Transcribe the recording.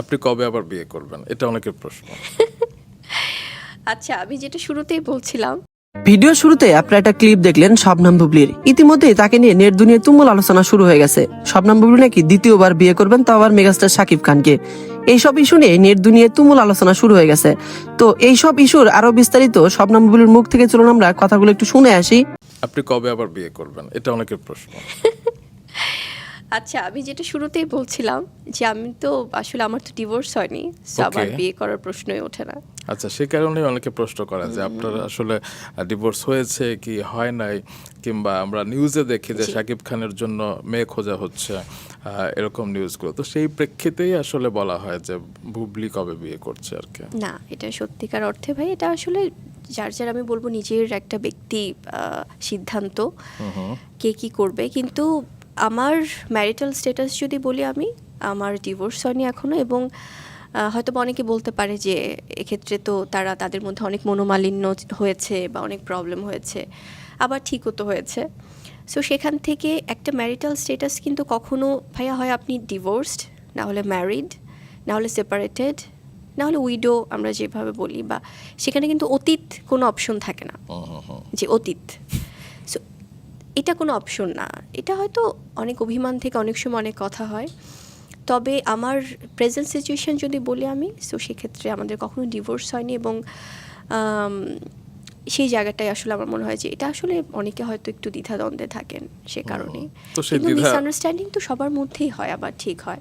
আপনি কবে আবার বিয়ে করবেন, এটা অনেকের প্রশ্ন। আচ্ছা, আমি যেটা শুরুতেই বলছিলাম, ভিডিও শুরুতে আপনারা একটা ক্লিপ দেখলেন শবনম বুবলির। ইতিমধ্যেই তাকে নিয়ে নেট দুনিয়ায় তুমুল আলোচনা শুরু হয়ে গেছে। শবনম বুবলি নাকি দ্বিতীয়বার বিয়ে করবেন, তাও আবার মেগাস্টার শাকিব খানকে। এইসব ইস্যু নিয়ে নেট দুনিয়ায় তুমুল আলোচনা শুরু হয়ে গেছে। তো এইসব ইস্যুর আরো বিস্তারিত শবনম বুবলির মুখ থেকে চলুন আমরা কথাগুলো একটু শুনে আসি। আপনি কবে আবার বিয়ে করবেন, এটা অনেকের প্রশ্ন। আচ্ছা, আমি যেটা শুরুতেই বলছিলাম যে আমি তো আসলে আমার তো ডিভোর্স হয়নি, so আমার Okay. বিয়ে করার প্রশ্নই ওঠে না। আচ্ছা, সে কারণেই অনেকে প্রশ্ন করে যে আপনার আসলে ডিভোর্স হয়েছে কি হয় নাই, কিংবা আমরা নিউজে দেখি যে জি। শাকিব খানের জন্য মেয়ে খোঁজা হচ্ছে, এরকম নিউজগুলো। তো সেই প্রেক্ষিতেই আসলে বলা হয় যে বুবলি কবে বিয়ে করছে আর কি। না, এটা সত্যিকার অর্থে ভাই, এটা আসলে যার যার আমি বলবো নিজের একটা ব্যক্তি সিদ্ধান্ত কে কি করবে। কিন্তু আমার ম্যারিটাল স্ট্যাটাস যদি বলি, আমি আমার ডিভোর্স হয়নি এখনো, এবং হয়তো বা অনেকে বলতে পারে যে এক্ষেত্রে তো তাদের মধ্যে অনেক মনোমালিন্য হয়েছে বা অনেক প্রবলেম হয়েছে, আবার ঠিকও তো হয়েছে। সো সেখান থেকে একটা ম্যারিটাল স্ট্যাটাস কিন্তু কখনো ভাইয়া হয় আপনি ডিভোর্সড, না হলে ম্যারিড, না হলে সেপারেটেড, না হলে উইডো আমরা যেভাবে বলি, বা সেখানে কিন্তু অতীত কোনো অপশন থাকে না, যে অতীত। সো এটা কোনো অপশন না। এটা হয়তো অনেক অভিমান থেকে অনেক সময় অনেক কথা হয়। তবে আমার প্রেজেন্ট সিচুয়েশন যদি বলি আমি, সো সেক্ষেত্রে আমাদের কখনো ডিভোর্স হয়নি, এবং আম, সেই জায়গাটায় আসলে আমার মনে হয় যে এটা আসলে অনেকে হয়তো একটু দ্বিধাদ্বন্দ্বে থাকেন সে কারণে। তো সেই কিন্তু দ্বিধা- মিসআন্ডারস্ট্যান্ডিং তো সবার মধ্যেই হয়, আবার ঠিক হয়।